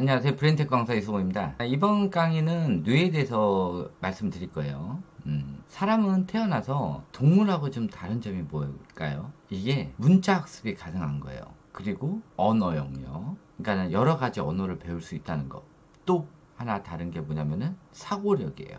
안녕하세요. 브랜텍 강사 이승호입니다. 이번 강의는 뇌에 대해서 말씀드릴 거예요. 사람은 태어나서 동물하고 좀 다른 점이 뭘까요? 이게 문자 학습이 가능한 거예요. 그리고 언어 영역. 그러니까 여러 가지 언어를 배울 수 있다는 거. 또 하나 다른 게 뭐냐면은 사고력이에요.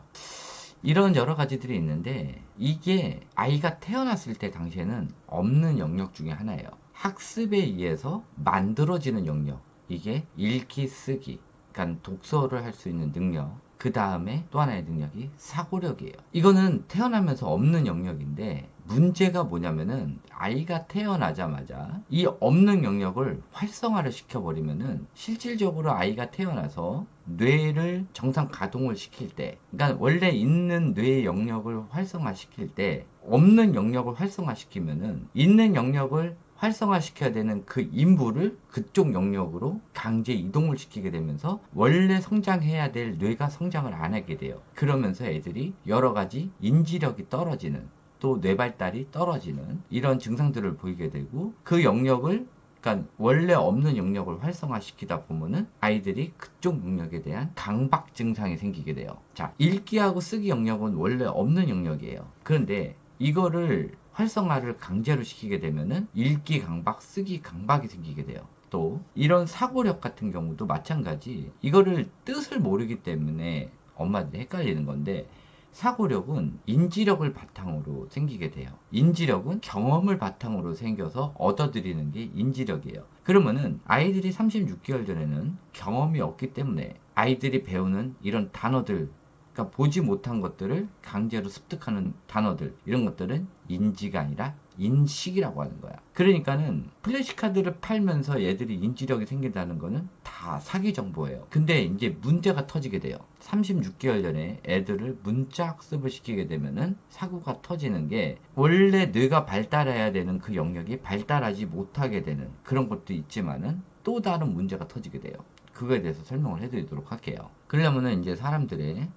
이런 여러 가지들이 있는데 이게 아이가 태어났을 때 당시에는 없는 영역 중에 하나예요. 학습에 의해서 만들어지는 영역. 이게 읽기, 쓰기. 그러니까 독서를 할 수 있는 능력. 그 다음에 또 하나의 능력이 사고력이에요. 이거는 태어나면서 없는 영역인데 문제가 뭐냐면은 아이가 태어나자마자 이 없는 영역을 활성화를 시켜버리면은 실질적으로 아이가 태어나서 뇌를 정상 가동을 시킬 때, 그러니까 원래 있는 뇌의 영역을 활성화시킬 때 없는 영역을 활성화시키면은 있는 영역을 활성화시켜야 되는 그 인부를 그쪽 영역으로 강제 이동을 시키게 되면서 원래 성장해야 될 뇌가 성장을 안 하게 돼요. 그러면서 애들이 여러 가지 인지력이 떨어지는, 또 뇌발달이 떨어지는 이런 증상들을 보이게 되고, 그 영역을, 그러니까 원래 없는 영역을 활성화시키다 보면은 아이들이 그쪽 영역에 대한 강박 증상이 생기게 돼요. 자, 읽기하고 쓰기 영역은 원래 없는 영역이에요. 그런데 이거를 활성화를 강제로 시키게 되면은 읽기 강박, 쓰기 강박이 생기게 돼요. 또 이런 사고력 같은 경우도 마찬가지. 이거를 뜻을 모르기 때문에 엄마들이 헷갈리는 건데, 사고력은 인지력을 바탕으로 생기게 돼요. 인지력은 경험을 바탕으로 생겨서 얻어들이는 게 인지력이에요. 그러면은 아이들이 36개월 전에는 경험이 없기 때문에 아이들이 배우는 이런 단어들, 그러니까 보지 못한 것들을 강제로 습득하는 단어들, 이런 것들은 인지가 아니라 인식이라고 하는 거야. 그러니까는 플래시카드를 팔면서 얘들이 인지력이 생긴다는 거는 다 사기 정보예요. 근데 이제 문제가 터지게 돼요. 36개월 전에 애들을 문자 학습을 시키게 되면은 사고가 터지는 게, 원래 뇌가 발달해야 되는 그 영역이 발달하지 못하게 되는 그런 것도 있지만은 또 다른 문제가 터지게 돼요. 그거에 대해서 설명을 해드리도록 할게요. 그러려면은 이제 사람들의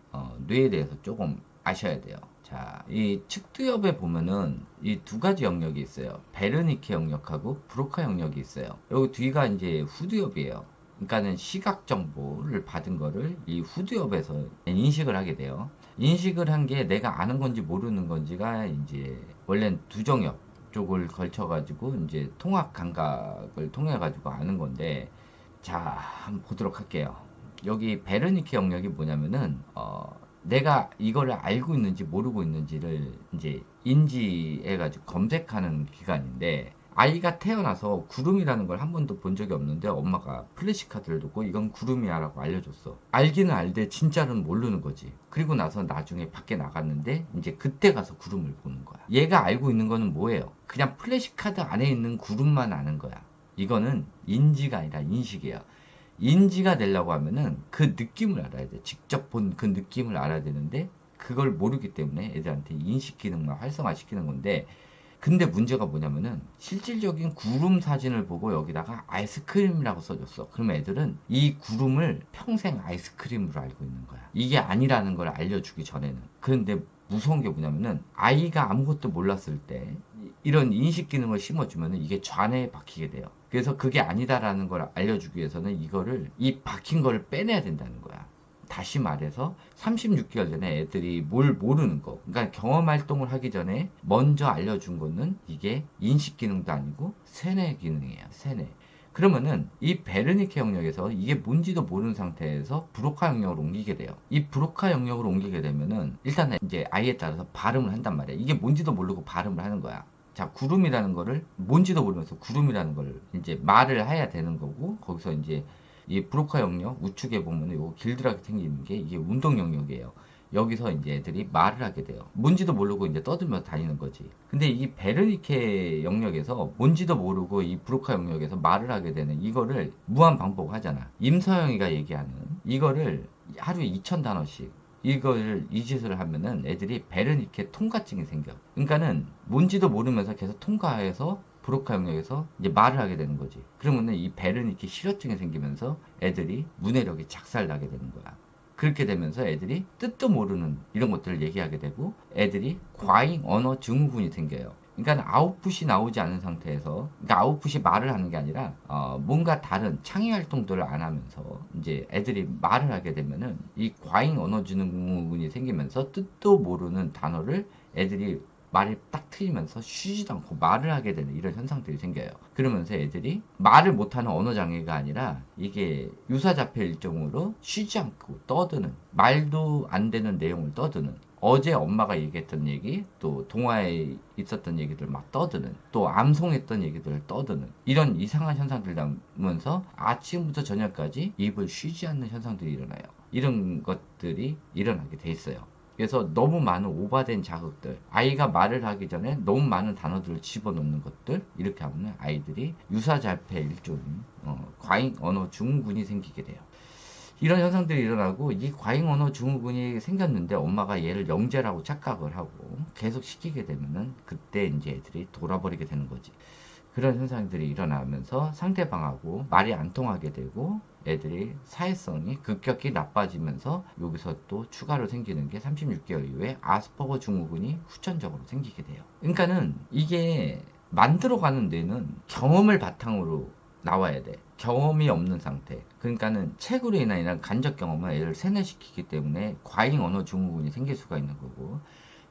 뇌에 대해서 조금 아셔야 돼요. 자, 이 측두엽에 보면은 이 두 가지 영역이 있어요. 베르니케 영역하고 브로카 영역이 있어요. 여기 뒤가 이제 후두엽이에요. 그러니까는 시각 정보를 받은 거를 이 후두엽에서 인식을 하게 돼요. 인식을 한 게 내가 아는 건지 모르는 건지가 이제 원래는 두 정역 쪽을 걸쳐가지고 이제 통합 감각을 통해 가지고 아는 건데, 자, 한번 보도록 할게요. 여기 베르니케 영역이 뭐냐면은 내가 이거를 알고 있는지 모르고 있는지를 이제 인지해가지고 검색하는 기관인데, 아이가 태어나서 구름이라는 걸 한 번도 본 적이 없는데 엄마가 플래시카드를 두고 이건 구름이야 라고 알려줬어. 알기는 알되 진짜로는 모르는 거지. 그리고 나서 나중에 밖에 나갔는데 이제 그때 가서 구름을 보는 거야. 얘가 알고 있는 거는 뭐예요? 그냥 플래시카드 안에 있는 구름만 아는 거야. 이거는 인지가 아니라 인식이에요. 인지가 되려고 하면은 그 느낌을 알아야 돼. 직접 본 그 느낌을 알아야 되는데 그걸 모르기 때문에 애들한테 인식 기능만 활성화시키는 건데, 근데 문제가 뭐냐면은 실질적인 구름 사진을 보고 여기다가 아이스크림이라고 써줬어. 그럼 애들은 이 구름을 평생 아이스크림으로 알고 있는 거야. 이게 아니라는 걸 알려주기 전에는. 그런데 무서운 게 뭐냐면은 아이가 아무것도 몰랐을 때 이런 인식 기능을 심어주면은 이게 좌뇌에 박히게 돼요. 그래서 그게 아니다라는 걸 알려주기 위해서는 이거를, 이 박힌 거를 빼내야 된다는 거야. 다시 말해서 36개월 전에 애들이 뭘 모르는 거, 그러니까 경험 활동을 하기 전에 먼저 알려준 거는 이게 인식 기능도 아니고 세뇌 기능이에요. 세뇌. 그러면은 이 베르니케 영역에서 이게 뭔지도 모르는 상태에서 브로카 영역으로 옮기게 돼요. 이 브로카 영역으로 옮기게 되면은 일단 이제 아이에 따라서 발음을 한단 말이야. 이게 뭔지도 모르고 발음을 하는 거야. 자, 구름이라는 거를 뭔지도 모르면서 구름이라는 걸 이제 말을 해야 되는 거고, 거기서 이제 이 브로카 영역 우측에 보면 요 길드라게 생기는 게 이게 운동 영역이에요. 여기서 이제 애들이 말을 하게 돼요. 뭔지도 모르고 이제 떠들며 다니는 거지. 근데 이 베르니케 영역에서 뭔지도 모르고 이 브로카 영역에서 말을 하게 되는 이거를 무한 반복하잖아. 임서영이가 얘기하는 이거를 하루에 2000단어씩 이걸 이 짓을 하면은 애들이 베르니케 통과증이 생겨. 그러니까는 뭔지도 모르면서 계속 통과해서 브로카 영역에서 이제 말을 하게 되는 거지. 그러면은 이 베르니케 실어증이 생기면서 애들이 문해력이 작살나게 되는 거야. 그렇게 되면서 애들이 뜻도 모르는 이런 것들을 얘기하게 되고 애들이 과잉 언어 증후군이 생겨요. 그러니까 아웃풋이 나오지 않은 상태에서, 그러니까 아웃풋이 말을 하는 게 아니라 뭔가 다른 창의 활동들을 안 하면서 이제 애들이 말을 하게 되면은 이 과잉 언어 증후군이 생기면서 뜻도 모르는 단어를 애들이 말이 딱 틀리면서 쉬지도 않고 말을 하게 되는 이런 현상들이 생겨요. 그러면서 애들이 말을 못하는 언어 장애가 아니라 이게 유사자폐 일종으로 쉬지 않고 떠드는, 말도 안 되는 내용을 떠드는, 어제 엄마가 얘기했던 얘기, 또 동화에 있었던 얘기들 막 떠드는, 또 암송했던 얘기들을 떠드는 이런 이상한 현상들 나면서 아침부터 저녁까지 입을 쉬지 않는 현상들이 일어나요. 이런 것들이 일어나게 돼 있어요. 그래서 너무 많은 오버된 자극들, 아이가 말을 하기 전에 너무 많은 단어들을 집어넣는 것들, 이렇게 하면 아이들이 유사자폐 일종인 과잉 언어 증후군이 생기게 돼요. 이런 현상들이 일어나고 이 과잉 언어 증후군이 생겼는데 엄마가 얘를 영재라고 착각을 하고 계속 시키게 되면은 그때 이제 애들이 돌아버리게 되는 거지. 그런 현상들이 일어나면서 상대방하고 말이 안 통하게 되고 애들이 사회성이 급격히 나빠지면서 여기서 또 추가로 생기는 게 36개월 이후에 아스퍼거 증후군이 후천적으로 생기게 돼요. 그러니까는 이게 만들어가는 뇌는 경험을 바탕으로 나와야 돼. 경험이 없는 상태. 그러니까는 책으로 인한 이런 간접 경험을 애를 세뇌시키기 때문에 과잉 언어 증후군이 생길 수가 있는 거고,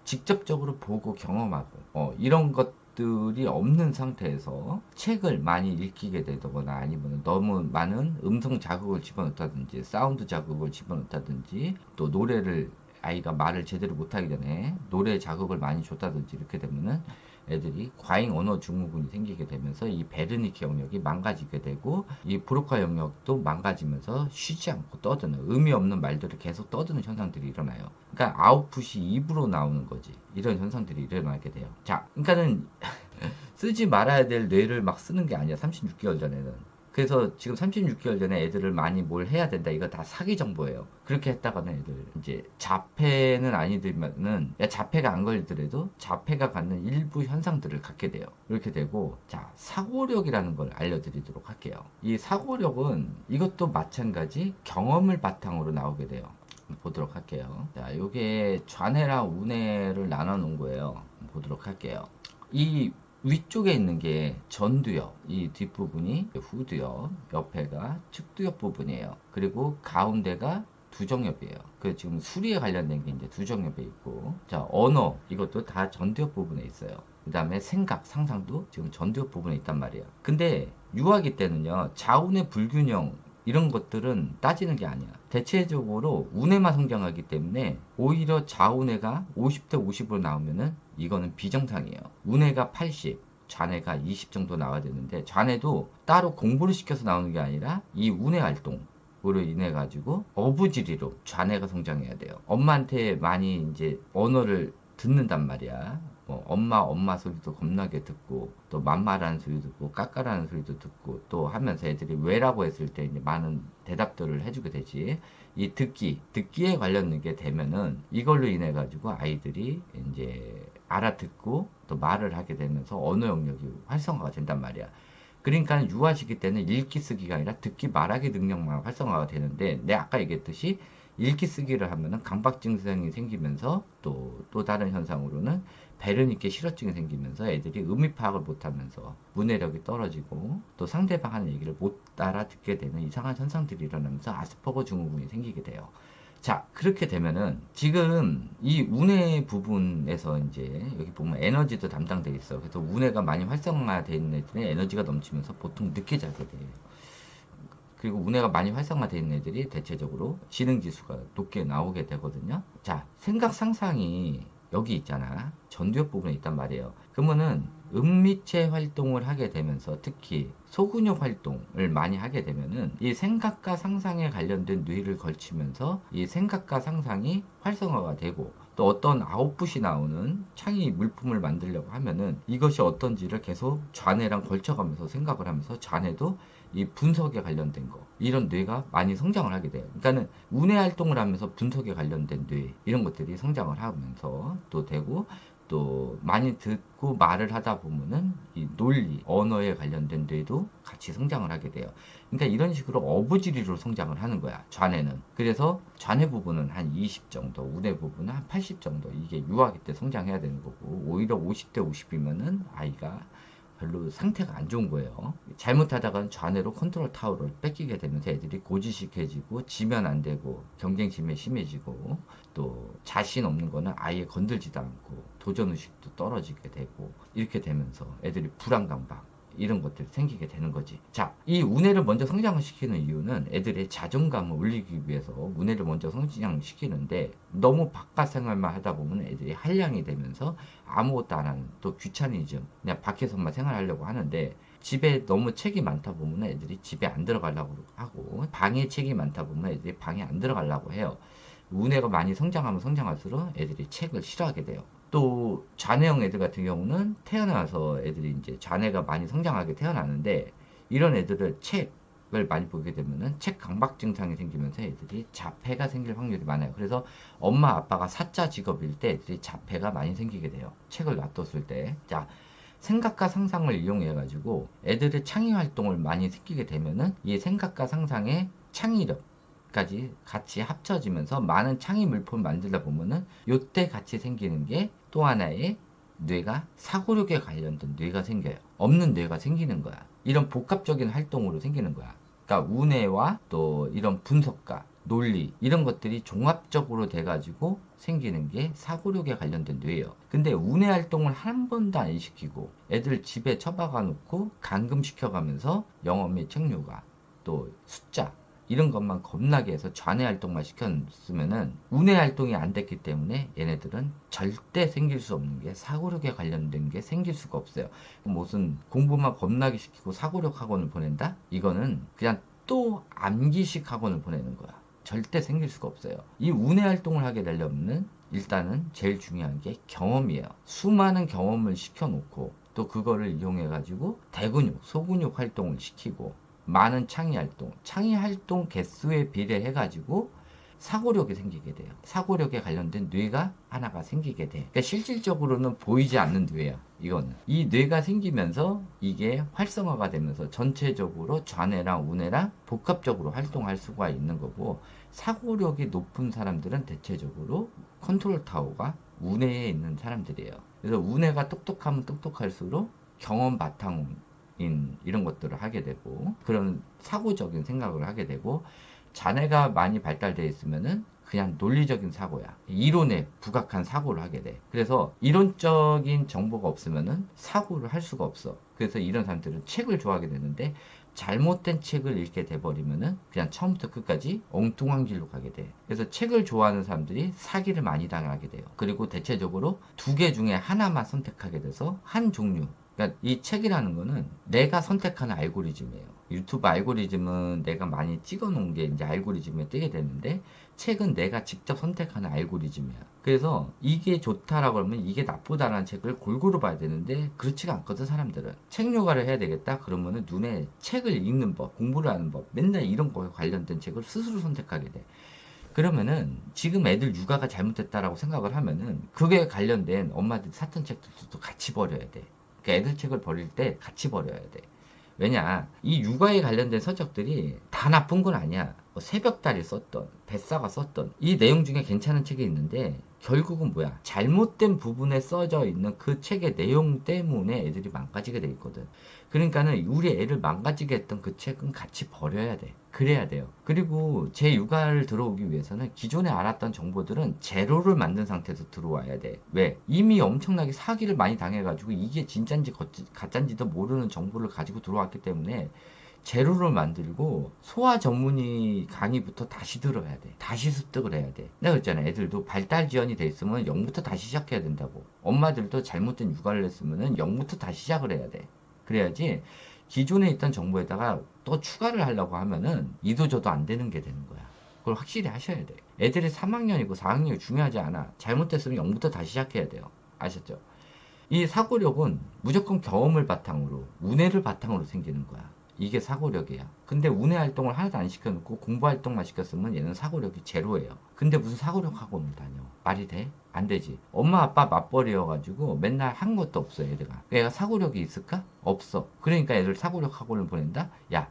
직접적으로 보고 경험하고 이런 것들이 없는 상태에서 책을 많이 읽히게 되거나 아니면 너무 많은 음성 자극을 집어넣다든지 사운드 자극을 집어넣다든지 또 노래를, 아이가 말을 제대로 못하기 전에 노래 자극을 많이 줬다든지 이렇게 되면은 애들이 과잉 언어 증후군이 생기게 되면서 이 베르니케 영역이 망가지게 되고 이 브로카 영역도 망가지면서 쉬지 않고 떠드는, 의미 없는 말들을 계속 떠드는 현상들이 일어나요. 그러니까 아웃풋이 입으로 나오는 거지. 이런 현상들이 일어나게 돼요. 자, 그러니까는 쓰지 말아야 될 뇌를 막 쓰는 게 아니야. 36개월 전에는. 그래서 지금 36개월 전에 애들을 많이 뭘 해야 된다. 이거 다 사기 정보예요. 그렇게 했다가는 애들 이제 자폐는 아니지만은, 야, 자폐가 안 걸리더라도 자폐가 갖는 일부 현상들을 갖게 돼요. 이렇게 되고, 자, 사고력이라는 걸 알려드리도록 할게요. 이 사고력은 이것도 마찬가지 경험을 바탕으로 나오게 돼요. 보도록 할게요. 자, 요게 좌뇌랑 우뇌를 나눠 놓은 거예요. 보도록 할게요. 이 위쪽에 있는 게 전두엽, 이 뒷부분이 후두엽, 옆에가 측두엽 부분이에요. 그리고 가운데가 두정엽이에요. 그 지금 수리에 관련된 게 이제 두정엽에 있고, 자, 언어, 이것도 다 전두엽 부분에 있어요. 그 다음에 생각, 상상도 지금 전두엽 부분에 있단 말이에요. 근데 유아기 때는요, 좌우뇌 불균형, 이런 것들은 따지는 게 아니야. 대체적으로 우뇌만 성장하기 때문에 오히려 좌우뇌가 50대 50으로 나오면은 이거는 비정상이에요. 우뇌가 80, 좌뇌가 20 정도 나와야 되는데, 좌뇌도 따로 공부를 시켜서 나오는 게 아니라 이 우뇌 활동으로 인해 가지고 어부지리로 좌뇌가 성장해야 돼요. 엄마한테 많이 이제 언어를 듣는단 말이야. 엄마 소리도 겁나게 듣고, 또 맘마라는 소리도 듣고, 까까라는 소리도 듣고, 또 하면서 애들이 왜라고 했을 때 이제 많은 대답들을 해주게 되지. 이 듣기에 관련된 게 되면은 이걸로 인해 가지고 아이들이 이제 알아듣고 또 말을 하게 되면서 언어 영역이 활성화가 된단 말이야. 그러니까 유아 시기 때는 읽기 쓰기가 아니라 듣기 말하기 능력만 활성화가 되는데, 내가 아까 얘기했듯이 읽기 쓰기를 하면은 강박 증상이 생기면서 또 다른 현상으로는 베르니케 실어증이 생기면서 애들이 의미 파악을 못하면서 문해력이 떨어지고 또 상대방 하는 얘기를 못 알아듣게 되는 이상한 현상들이 일어나면서 아스퍼거 증후군이 생기게 돼요. 자, 그렇게 되면은 지금 이 우뇌 부분에서 이제 여기 보면 에너지도 담당돼 있어. 그래서 우뇌가 많이 활성화되어 있는 애들은 에너지가 넘치면서 보통 늦게 자게 돼요. 그리고 우뇌가 많이 활성화되어 있는 애들이 대체적으로 지능 지수가 높게 나오게 되거든요. 자, 생각 상상이 여기 있잖아. 전두엽 부분에 있단 말이에요. 그러면은 음미체 활동을 하게 되면서 특히 소근육 활동을 많이 하게 되면은 이 생각과 상상에 관련된 뇌를 걸치면서 이 생각과 상상이 활성화가 되고, 또 어떤 아웃풋이 나오는 창의 물품을 만들려고 하면은 이것이 어떤지를 계속 좌뇌랑 걸쳐가면서 생각을 하면서 좌뇌도 이 분석에 관련된 거, 이런 뇌가 많이 성장을 하게 돼요. 그러니까는 우뇌 활동을 하면서 분석에 관련된 뇌, 이런 것들이 성장을 하면서 또 되고, 또 많이 듣고 말을 하다 보면은 이 논리, 언어에 관련된 뇌도 같이 성장을 하게 돼요. 그러니까 이런 식으로 어부지리로 성장을 하는 거야, 좌뇌는. 그래서 좌뇌 부분은 한 20 정도, 우뇌 부분은 한 80 정도, 이게 유아기 때 성장해야 되는 거고, 오히려 50대 50이면은 아이가 별로 상태가 안 좋은 거예요. 잘못하다가는 좌뇌로 컨트롤 타워를 뺏기게 되면서 애들이 고지식해지고, 지면 안 되고, 경쟁심에 심해지고, 또 자신 없는 거는 아예 건들지도 않고, 도전의식도 떨어지게 되고, 이렇게 되면서 애들이 불안감박 이런 것들이 생기게 되는 거지. 자, 이 우뇌를 먼저 성장을 시키는 이유는 애들의 자존감을 올리기 위해서 우뇌를 먼저 성장시키는데, 너무 바깥 생활만 하다 보면 애들이 한량이 되면서 아무것도 안 하는, 또 귀차니즘, 그냥 밖에서만 생활하려고 하는데, 집에 너무 책이 많다 보면 애들이 집에 안 들어가려고 하고, 방에 책이 많다 보면 애들이 방에 안 들어가려고 해요. 우뇌가 많이 성장하면 성장할수록 애들이 책을 싫어하게 돼요. 또 좌뇌형 애들 같은 경우는 태어나서 애들이 이제 좌뇌가 많이 성장하게 태어나는데, 이런 애들을 책을 많이 보게 되면은 책 강박 증상이 생기면서 애들이 자폐가 생길 확률이 많아요. 그래서 엄마 아빠가 사자 직업일 때 애들이 자폐가 많이 생기게 돼요. 책을 놔뒀을 때. 자, 생각과 상상을 이용해 가지고 애들의 창의 활동을 많이 생기게 되면은 이 생각과 상상의 창의력 까지 같이 합쳐지면서 많은 창의 물품을 만들다 보면은 요때 같이 생기는 게 또 하나의 뇌가, 사고력에 관련된 뇌가 생겨요. 없는 뇌가 생기는 거야. 이런 복합적인 활동으로 생기는 거야. 그러니까 우뇌와 또 이런 분석과 논리 이런 것들이 종합적으로 돼가지고 생기는 게 사고력에 관련된 뇌예요. 근데 우뇌 활동을 한 번도 안 시키고 애들 집에 처박아 놓고 감금시켜가면서 영어 및 책류가, 또 숫자 이런 것만 겁나게 해서 좌뇌 활동만 시켰으면은 우뇌 활동이 안 됐기 때문에 얘네들은 절대 생길 수 없는 게, 사고력에 관련된 게 생길 수가 없어요. 무슨 공부만 겁나게 시키고 사고력 학원을 보낸다? 이거는 그냥 또 암기식 학원을 보내는 거야. 절대 생길 수가 없어요. 이 우뇌 활동을 하게 되려면 일단은 제일 중요한 게 경험이에요. 수많은 경험을 시켜놓고 또 그거를 이용해 가지고 대근육, 소근육 활동을 시키고 많은 창의 활동 개수에 비례해 가지고 사고력이 생기게 돼요. 사고력에 관련된 뇌가 하나가 생기게 돼. 그러니까 실질적으로는 보이지 않는 뇌야. 이거는 이 뇌가 생기면서 이게 활성화가 되면서 전체적으로 좌뇌랑 우뇌랑 복합적으로 활동할 수가 있는 거고, 사고력이 높은 사람들은 대체적으로 컨트롤 타워가 우뇌에 있는 사람들이에요. 그래서 우뇌가 똑똑하면 똑똑할수록 경험 바탕 이런 것들을 하게 되고, 그런 사고적인 생각을 하게 되고, 자네가 많이 발달되어 있으면은 그냥 논리적인 사고야. 이론에 부각한 사고를 하게 돼. 그래서 이론적인 정보가 없으면은 사고를 할 수가 없어. 그래서 이런 사람들은 책을 좋아하게 되는데, 잘못된 책을 읽게 돼버리면은 그냥 처음부터 끝까지 엉뚱한 길로 가게 돼. 그래서 책을 좋아하는 사람들이 사기를 많이 당하게 돼요. 그리고 대체적으로 두 개 중에 하나만 선택하게 돼서 한 종류, 그러니까 이 책이라는 거는 내가 선택하는 알고리즘이에요. 유튜브 알고리즘은 내가 많이 찍어 놓은 게 이제 알고리즘에 뜨게 되는데, 책은 내가 직접 선택하는 알고리즘이야. 그래서 이게 좋다라고 그러면 이게 나쁘다라는 책을 골고루 봐야 되는데, 그렇지가 않거든, 사람들은. 책 요가를 해야 되겠다? 그러면은 눈에 책을 읽는 법, 공부를 하는 법, 맨날 이런 거에 관련된 책을 스스로 선택하게 돼. 그러면은 지금 애들 육아가 잘못됐다라고 생각을 하면은 그게 관련된 엄마들 샀던 책들도 같이 버려야 돼. 그러니까 애들 책을 버릴 때 같이 버려야 돼. 왜냐, 이 육아에 관련된 서적들이 다 나쁜 건 아니야. 뭐 새벽달이 썼던, 뱃사가 썼던 이 내용 중에 괜찮은 책이 있는데, 결국은 뭐야, 잘못된 부분에 써져 있는 그 책의 내용 때문에 애들이 망가지게 돼 있거든. 그러니까는 우리 애를 망가지게 했던 그 책은 같이 버려야 돼. 그래야 돼요. 그리고 제 육아를 들어오기 위해서는 기존에 알았던 정보들은 제로를 만든 상태에서 들어와야 돼. 왜? 이미 엄청나게 사기를 많이 당해가지고 이게 진짠지 가짠지도 모르는 정보를 가지고 들어왔기 때문에 제로를 만들고 소아 전문의 강의부터 다시 들어야 돼. 다시 습득을 해야 돼. 내가 그랬잖아. 애들도 발달 지연이 돼 있으면 0부터 다시 시작해야 된다고. 엄마들도 잘못된 육아를 했으면 0부터 다시 시작을 해야 돼. 그래야지 기존에 있던 정보에다가 또 추가를 하려고 하면은 이도저도 안 되는 게 되는 거야. 그걸 확실히 하셔야 돼. 애들이 3학년이고 4학년이 중요하지 않아. 잘못됐으면 0부터 다시 시작해야 돼요. 아셨죠? 이 사고력은 무조건 경험을 바탕으로, 우뇌를 바탕으로 생기는 거야. 이게 사고력이야. 근데 우뇌 활동을 하나도 안 시켜놓고 공부 활동만 시켰으면 얘는 사고력이 제로예요. 근데 무슨 사고력 학원을 다녀? 말이 돼? 안 되지. 엄마 아빠 맞벌이여가지고 맨날 한 것도 없어 애들아. 애가 사고력이 있을까? 없어. 그러니까 애들 사고력 학원을 보낸다? 야,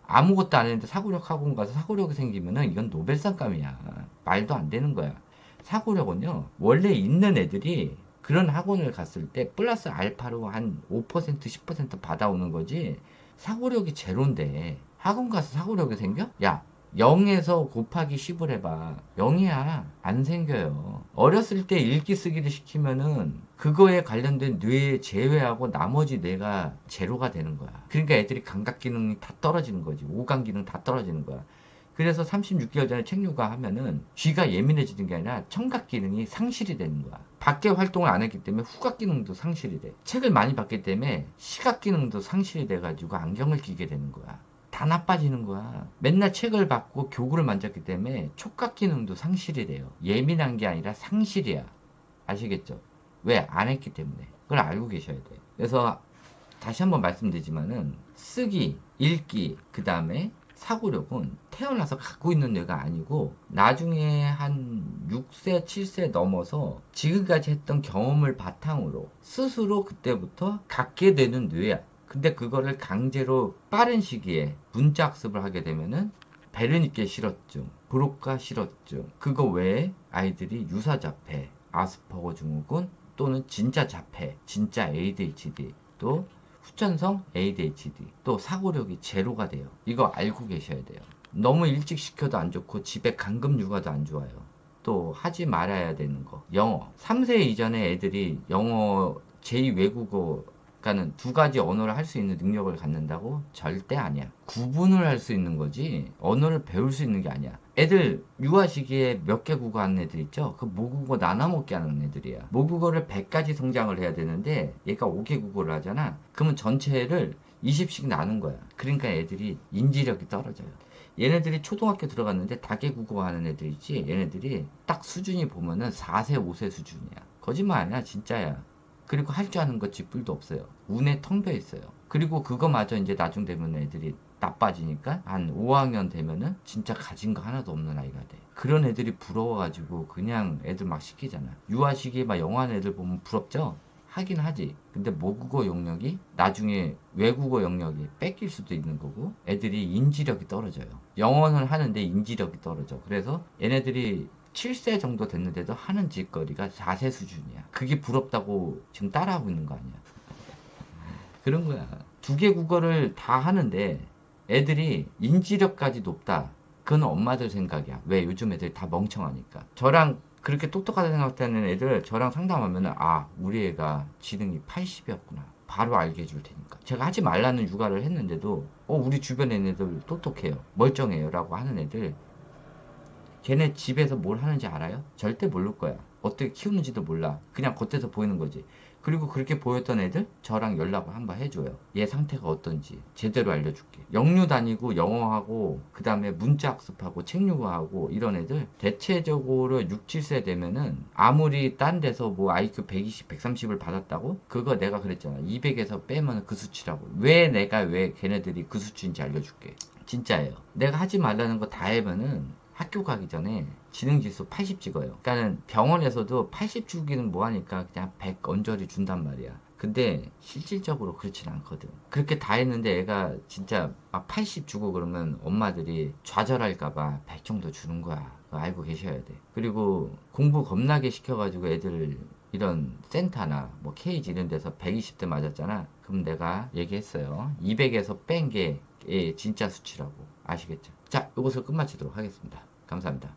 아무것도 안 했는데 사고력 학원 가서 사고력이 생기면은 이건 노벨상감이야. 말도 안 되는 거야. 사고력은요, 원래 있는 애들이 그런 학원을 갔을 때 플러스 알파로 한 5%, 10% 받아오는 거지. 사고력이 제로인데 학원 가서 사고력이 생겨? 야, 0에서 곱하기 10을 해봐. 0이야. 안 생겨요. 어렸을 때 읽기 쓰기를 시키면은 그거에 관련된 뇌 제외하고 나머지 뇌가 제로가 되는 거야. 그러니까 애들이 감각 기능이 다 떨어지는 거지. 오감 기능 다 떨어지는 거야. 그래서 36개월 전에 책 육아하면은 귀가 예민해지는 게 아니라 청각 기능이 상실이 되는 거야. 밖에 활동을 안 했기 때문에 후각 기능도 상실이 돼. 책을 많이 봤기 때문에 시각 기능도 상실이 돼가지고 안경을 끼게 되는 거야. 다 나빠지는 거야. 맨날 책을 받고 교구를 만졌기 때문에 촉각 기능도 상실이 돼요. 예민한 게 아니라 상실이야. 아시겠죠? 왜? 안 했기 때문에. 그걸 알고 계셔야 돼. 그래서 다시 한번 말씀드리지만은 쓰기, 읽기, 그 다음에 사고력은 태어나서 갖고 있는 뇌가 아니고 나중에 한 6세, 7세 넘어서 지금까지 했던 경험을 바탕으로 스스로 그때부터 갖게 되는 뇌야. 근데 그거를 강제로 빠른 시기에 문자 학습을 하게 되면은 베르니케 실어증, 브로카 실어증, 그거 외에 아이들이 유사자폐, 아스퍼거 증후군 또는 진짜 자폐, 진짜 ADHD, 또 후천성 ADHD, 또 사고력이 제로가 돼요. 이거 알고 계셔야 돼요. 너무 일찍 시켜도 안 좋고 집에 감금 육아도 안 좋아요. 또 하지 말아야 되는 거, 영어. 3세 이전에 애들이 영어 제2외국어 그러니까는 두 가지 언어를 할 수 있는 능력을 갖는다고? 절대 아니야. 구분을 할 수 있는 거지 언어를 배울 수 있는 게 아니야. 애들 유아 시기에 몇 개 국어 하는 애들 있죠? 그 모국어 나눠먹기 하는 애들이야. 모국어를 100가지 성장을 해야 되는데 얘가 5개 국어를 하잖아. 그러면 전체를 20씩 나눈 거야. 그러니까 애들이 인지력이 떨어져요. 얘네들이 초등학교 들어갔는데 다개국어 하는 애들 있지? 얘네들이 딱 수준이 보면은 4세, 5세 수준이야. 거짓말 아니야, 진짜야. 그리고 할 줄 아는 거 쥐뿔도 없어요. 운에 텅 벼 있어요. 그리고 그거마저 이제 나중 되면 애들이 나빠지니까 한 5학년 되면은 진짜 가진 거 하나도 없는 아이가 돼. 그런 애들이 부러워가지고 그냥 애들 막 시키잖아. 유아 시기에 막 영어하는 애들 보면 부럽죠? 하긴 하지. 근데 모국어 영역이 나중에 외국어 영역이 뺏길 수도 있는 거고 애들이 인지력이 떨어져요. 영어는 하는데 인지력이 떨어져. 그래서 얘네들이 7세 정도 됐는데도 하는 짓거리가 4세 수준이야. 그게 부럽다고 지금 따라하고 있는 거 아니야. 그런 거야. 2개 국어를 다 하는데 애들이 인지력까지 높다. 그건 엄마들 생각이야. 왜? 요즘 애들 다 멍청하니까. 저랑 그렇게 똑똑하다 생각되는 애들 저랑 상담하면은 아, 우리 애가 지능이 80이었구나. 바로 알게 해줄 테니까. 제가 하지 말라는 육아를 했는데도 우리 주변 애들 똑똑해요. 멀쩡해요. 라고 하는 애들 걔네 집에서 뭘 하는지 알아요? 절대 모를 거야. 어떻게 키우는지도 몰라. 그냥 겉에서 보이는 거지. 그리고 그렇게 보였던 애들 저랑 연락을 한번 해줘요. 얘 상태가 어떤지 제대로 알려줄게. 영유 다니고 영어하고 그 다음에 문자 학습하고 책 육아하고 이런 애들 대체적으로 6, 7세 되면은 아무리 딴 데서 뭐 IQ 120, 130을 받았다고? 그거 내가 그랬잖아. 200에서 빼면 그 수치라고. 왜 걔네들이 그 수치인지 알려줄게. 진짜예요. 내가 하지 말라는 거 다 해면은 학교 가기 전에 지능지수 80 찍어요. 그러니까는 병원에서도 80 주기는 뭐하니까 그냥 100 언저리 준단 말이야. 근데 실질적으로 그렇진 않거든. 그렇게 다 했는데 애가 진짜 막 80 주고 그러면 엄마들이 좌절할까봐 100 정도 주는 거야. 그거 알고 계셔야 돼. 그리고 공부 겁나게 시켜가지고 애들 이런 센터나 뭐 케이지 이런 데서 120대 맞았잖아. 그럼 내가 얘기했어요. 200에서 뺀 게 진짜 수치라고. 아시겠죠? 자, 이것을 끝마치도록 하겠습니다. 감사합니다.